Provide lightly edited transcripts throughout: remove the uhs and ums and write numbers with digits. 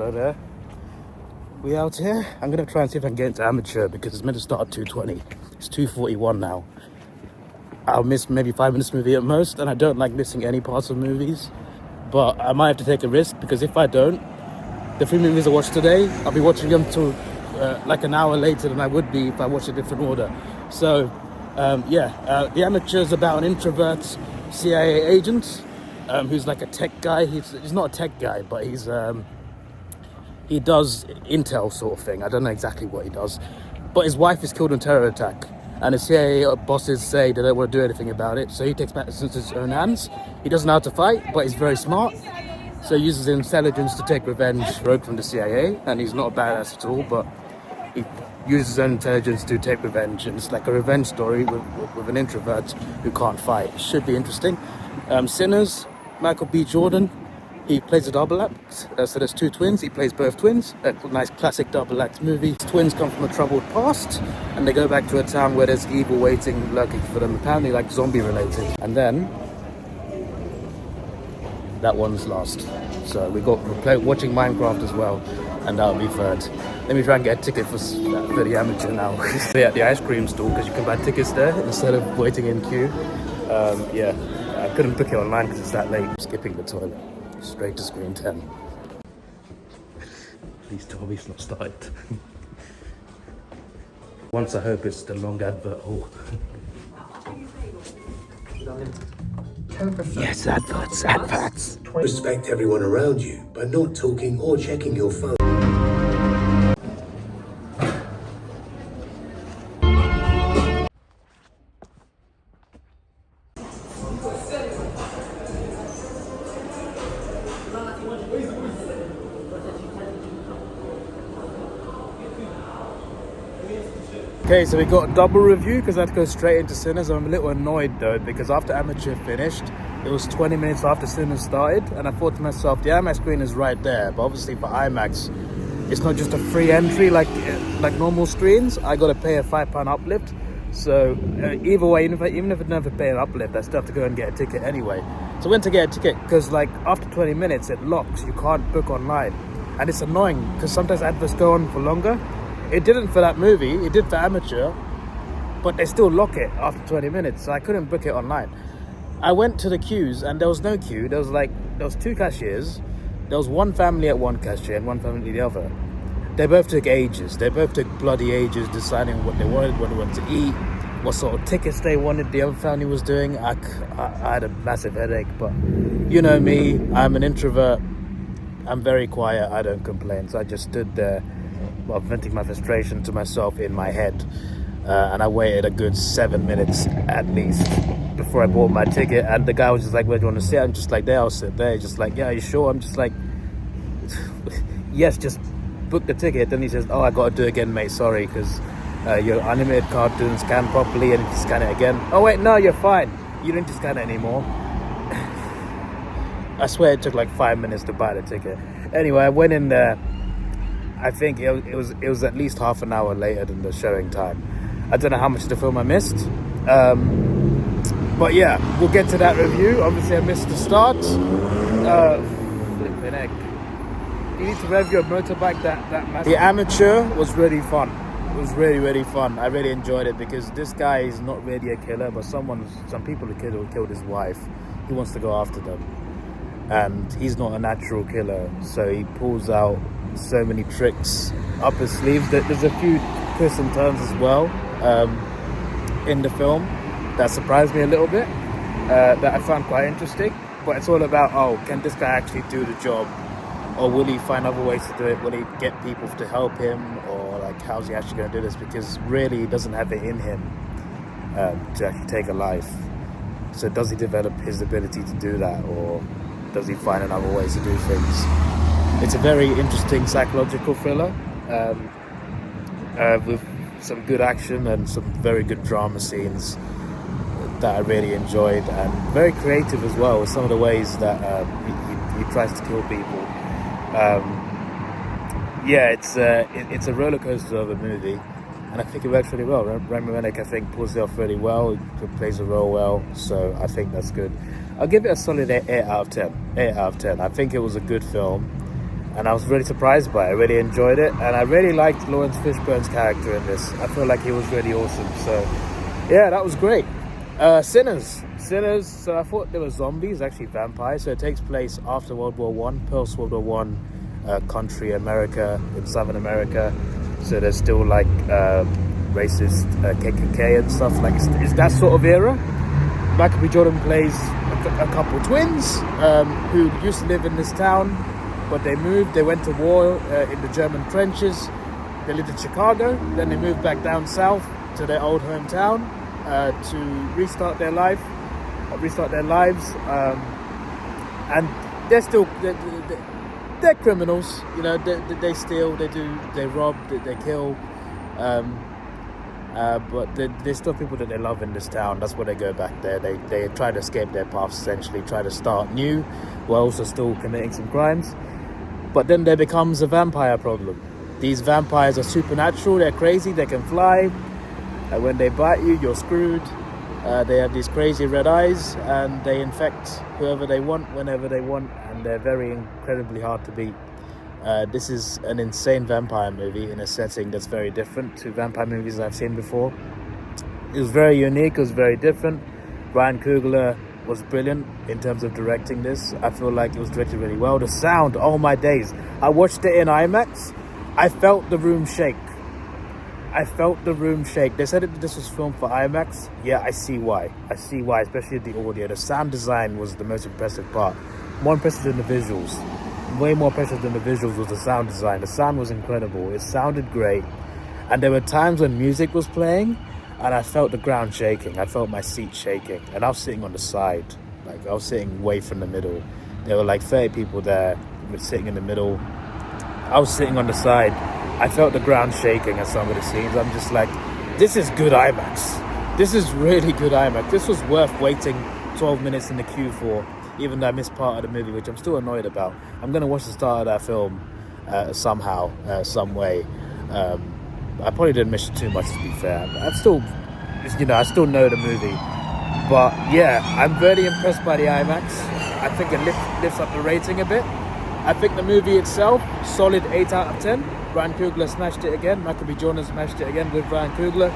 Hello there. We out here. I'm gonna try and see if I can get into amateur because it's meant to start at 2:20. It's 2:41 now. I'll miss maybe 5 minutes movie at most, and I don't like missing any parts of movies. But I might have to take a risk because if I don't, the 3 movies I watched today, I'll be watching them till like an hour later than I would be if I watched a different order. So the amateur is about an introvert CIA agent who's like a tech guy. He's not a tech guy, but he does intel sort of thing. I don't know exactly what he does, but his wife is killed in a terror attack, and the CIA bosses say they don't want to do anything about it. So he takes matters into his own hands. He doesn't know how to fight, but he's very smart. So he uses intelligence to take revenge, rogue from the CIA, and he's not a badass at all, but he uses his own intelligence to take revenge. And it's like a revenge story with an introvert who can't fight. Should be interesting. Sinners, Michael B. Jordan. He plays a double act, so there's two twins. He plays both twins. A nice classic double act movie. Twins come from a troubled past, and they go back to a town where there's evil waiting, lurking for them, apparently like zombie related. And then that one's last. So we're watching Minecraft as well, and that'll be third. Let me try and get a ticket for the amateur now. At the ice cream stall, because you can buy tickets there instead of waiting in queue. I couldn't book it online because it's that late. I'm skipping the toilet. Straight to screen 10. Please tell me it's not started. Once I hope it's the long advert. Oh. Yes, adverts. Respect everyone around you by not talking or checking your phone. Okay, so we got a double review because I had to go straight into Sinners. I'm a little annoyed though because after Amateur finished, it was 20 minutes after Sinners started, and I thought to myself, the IMAX screen is right there, but obviously for IMAX, it's not just a free entry like normal screens. I got to pay a £5 uplift. So either way, even if I never pay an uplift, I still have to go and get a ticket anyway. So I went to get a ticket because like after 20 minutes it locks. You can't book online, and it's annoying because sometimes adverts go on for longer. It didn't for that movie, it did for Amateur, but they still lock it after 20 minutes, so I couldn't book it online. I went to the queues and there was no queue. There was two cashiers. There was one family at one cashier and one family at the other. They both took ages. They both took bloody ages deciding what they wanted, what they wanted to eat, what sort of tickets they wanted the other family was doing. I had a massive headache, but you know me, I'm an introvert. I'm very quiet, I don't complain. So I just stood there, venting my frustration to myself in my head, and I waited a good 7 minutes at least before I bought my ticket. And the guy was just like, where do you want to sit? I'm just like, there, I'll sit there. He's just like, yeah, are you sure? I'm just like, yes, just book the ticket. Then he says, oh, I got to do it again, mate, sorry, because your unlimited card didn't scan properly and you need to scan it again. Oh wait, no, you're fine, you don't need to scan it anymore. I swear it took like 5 minutes to buy the ticket. Anyway, I went in there. I think it was at least half an hour later than the showing time. I don't know how much of the film I missed. But yeah, we'll get to that review. Obviously I missed the start. Flipping heck. You need to rev your motorbike that massive. The Amateur was really fun. It was really, really fun. I really enjoyed it because this guy is not really a killer, but some people who killed his wife, he wants to go after them. And he's not a natural killer, so he pulls out so many tricks up his sleeve. There's a few twists and turns as well in the film that surprised me a little bit, that I found quite interesting. But it's all about, can this guy actually do the job, or will he find other ways to do it? Will he get people to help him, or like how's he actually going to do this? Because really he doesn't have it in him to actually take a life. So does he develop his ability to do that, or does he find another ways to do things? It's a very interesting psychological thriller with some good action and some very good drama scenes that I really enjoyed, and very creative as well with some of the ways that he tries to kill people. It's a roller coaster of a movie, and I think it works really well. Rami Malek, I think, pulls it off really well. He plays the role well, so I think that's good. I'll give it a solid 8 out of 10. 8 out of 10. I think it was a good film. and I was really surprised by it. I really enjoyed it, and I really liked Lawrence Fishburne's character in this. I feel like he was really awesome. So yeah, that was great. Sinners. So I thought they were zombies, actually vampires. So it takes place after World War One, post World War One country, America, in Southern America. So there's still like racist KKK and stuff. Like it's that sort of era. Michael B. Jordan plays a couple twins who used to live in this town, but they moved. They went to war in the German trenches. They lived in Chicago. Then they moved back down south to their old hometown to restart their lives. And they're still they're criminals. You know, they steal, they rob, they kill. But there's still people that they love in this town. That's why they go back there. They try to escape their paths, essentially, try to start new, while also still committing some crimes. But then there becomes a vampire problem. These vampires are supernatural, they're crazy, they can fly. When they bite you, you're screwed. They have these crazy red eyes, and they infect whoever they want, whenever they want, and they're very incredibly hard to beat. This is an insane vampire movie in a setting that's very different to vampire movies I've seen before. It was very unique, it was very different. Ryan Coogler was brilliant in terms of directing this. I feel like it was directed really well. The sound, oh my days. I watched it in IMAX. I felt the room shake. They said that this was filmed for IMAX. Yeah, I see why, especially the audio. The sound design was the most impressive part. More impressive than the visuals. Way more impressive than the visuals was the sound design. The sound was incredible. It sounded great. And there were times when music was playing and I felt the ground shaking. I felt my seat shaking. And I was sitting on the side. Like, I was sitting away from the middle. There were like 30 people there. We were sitting in the middle. I was sitting on the side. I felt the ground shaking at some of the scenes. I'm just like, this is good IMAX. This is really good IMAX. This was worth waiting 12 minutes in the queue for, even though I missed part of the movie, which I'm still annoyed about. I'm going to watch the start of that film somehow, some way. I probably didn't miss it too much, to be fair. I still know the movie. But yeah, I'm very impressed by the IMAX. I think it lifts up the rating a bit. I think the movie itself, solid 8 out of 10. Ryan Coogler smashed it again. Michael B. Jordan smashed it again with Ryan Coogler.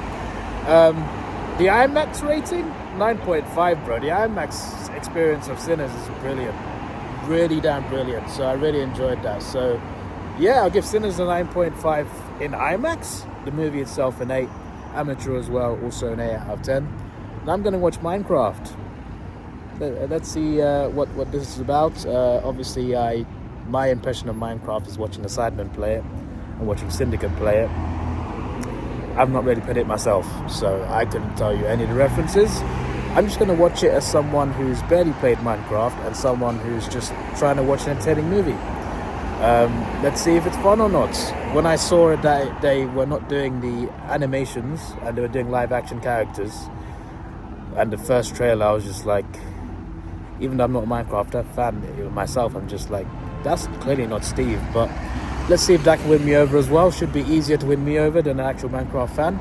The IMAX rating, 9.5, bro. The IMAX experience of Sinners is brilliant. Really damn brilliant. So I really enjoyed that. So yeah, I'll give Sinners a 9.5 in IMAX. The movie itself an 8. Amateur as well, also an 8 out of 10. And I'm going to watch Minecraft. Let's see what this is about. Obviously, my impression of Minecraft is watching the Sidemen play it and watching Syndicate play it. I've not really played it myself, so I couldn't tell you any of the references. I'm just going to watch it as someone who's barely played Minecraft and someone who's just trying to watch an entertaining movie. Let's see if it's fun or not. When I saw it that they were not doing the animations and they were doing live action characters, and the first trailer, I was just like, even though I'm not a Minecraft fan myself, I'm just like, that's clearly not Steve. But let's see if that can win me over as well. Should be easier to win me over than an actual Minecraft fan.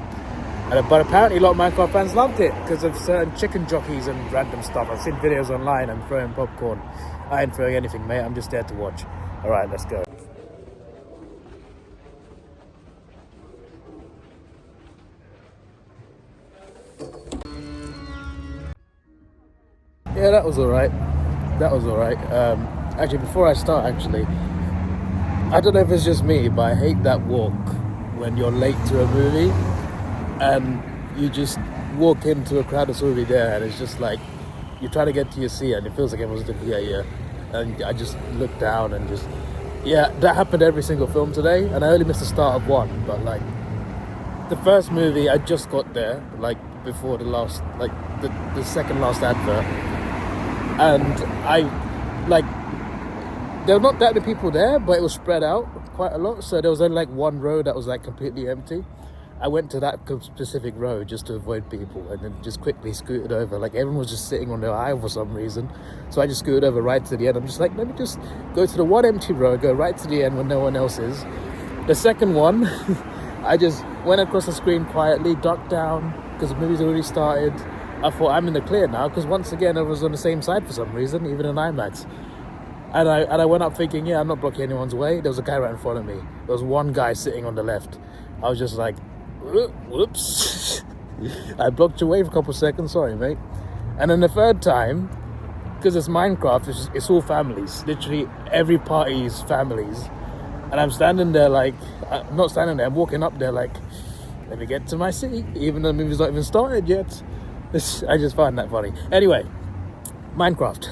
But apparently a lot of Minecraft fans loved it because of certain chicken jockeys and random stuff. I've seen videos online and throwing popcorn. I ain't throwing anything, mate. I'm just there to watch. All right, let's go. Yeah, that was all right. Actually, before I start, I don't know if it's just me, but I hate that walk when you're late to a movie and you just walk into a crowd that's already there, and it's just like you try to get to your seat and it feels like everyone's looking at you, and I just look down and just, yeah, that happened every single film today, and I only missed the start of one, but like the first movie I just got there, like before the last, like the second last advert, and there were not that many people there, but it was spread out quite a lot, so there was only like one row that was like completely empty. I went to that specific row just to avoid people, and then just quickly scooted over. Like everyone was just sitting on their aisle for some reason, so I just scooted over right to the end. I'm just like, let me just go to the one empty row, go right to the end when no one else is. The second one, I just went across the screen quietly, ducked down because the movie's already started. I thought I'm in the clear now because once again I was on the same side for some reason, even in IMAX. And I went up thinking, yeah, I'm not blocking anyone's way. There was a guy right in front of me. There was one guy sitting on the left. I was just like, whoops. I blocked your way for a couple of seconds, sorry, mate. And then the third time, because it's Minecraft, it's all families. Literally every party is families. And I'm standing there like, I'm not standing there, I'm walking up there like, let me get to my seat, even though the movie's not even started yet. I just find that funny. Anyway, Minecraft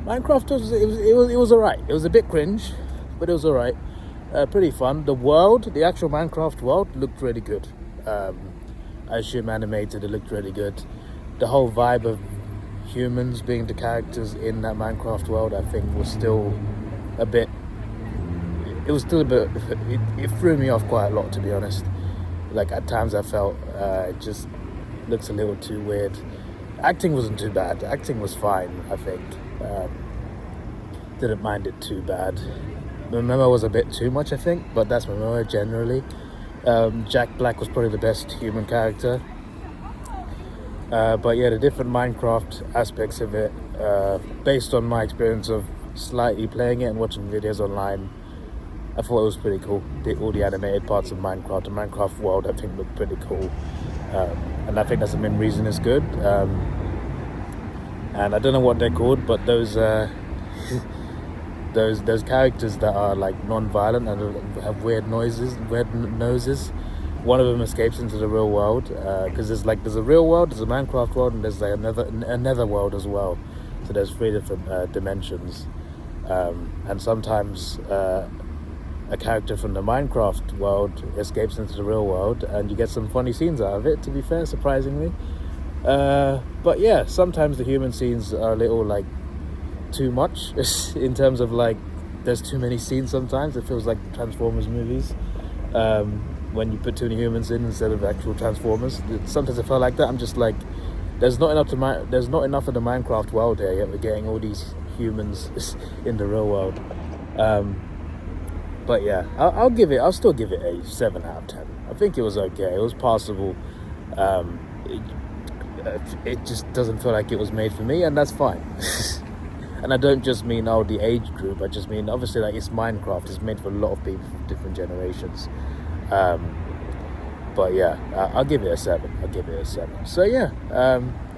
was alright. It was a bit cringe, but it was alright. Pretty fun. The actual Minecraft world looked really good. I assume animated, it looked really good. The whole vibe of humans being the characters in that Minecraft world, I think, was still a bit. It threw me off quite a lot, to be honest. Like at times I felt it just looks a little too weird. Acting wasn't too bad. Acting was fine, I think. Didn't mind it too bad. Momoa was a bit too much, I think, but that's Momoa generally. Jack Black was probably the best human character. But yeah, the different Minecraft aspects of it, based on my experience of slightly playing it and watching videos online, I thought it was pretty cool. All the animated parts of Minecraft, the Minecraft world, I think looked pretty cool. And I think that's the main reason it's good. And I don't know what they're called, but those those characters that are like non-violent and have weird noses. One of them escapes into the real world, because there's a real world, there's a Minecraft world, and there's like another world as well. So there's 3 different dimensions, and sometimes a character from the Minecraft world escapes into the real world, and you get some funny scenes out of it, to be fair, surprisingly. But yeah, sometimes the human scenes are a little like too much in terms of like there's too many scenes. Sometimes it feels like Transformers movies, when you put too many humans in instead of actual Transformers. Sometimes I felt like that. I'm just like, there's not enough of the Minecraft world here, yet we're getting all these humans in the real world. But yeah, I'll still give it a 7 out of 10. I think it was okay. It was passable. It just doesn't feel like it was made for me, and that's fine. And I don't just mean the age group. I just mean, obviously, like, it's Minecraft. It's made for a lot of people from different generations. But yeah, I'll give it a 7. So yeah,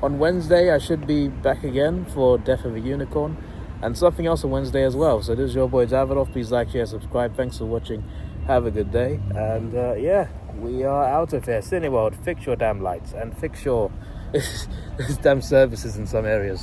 on Wednesday I should be back again for Death of a Unicorn, and something else on Wednesday as well. So this is your boy Davidoff. Please like, share, subscribe. Thanks for watching. Have a good day. And yeah, we are out of here. Cineworld, fix your damn lights and fix your damn services in some areas.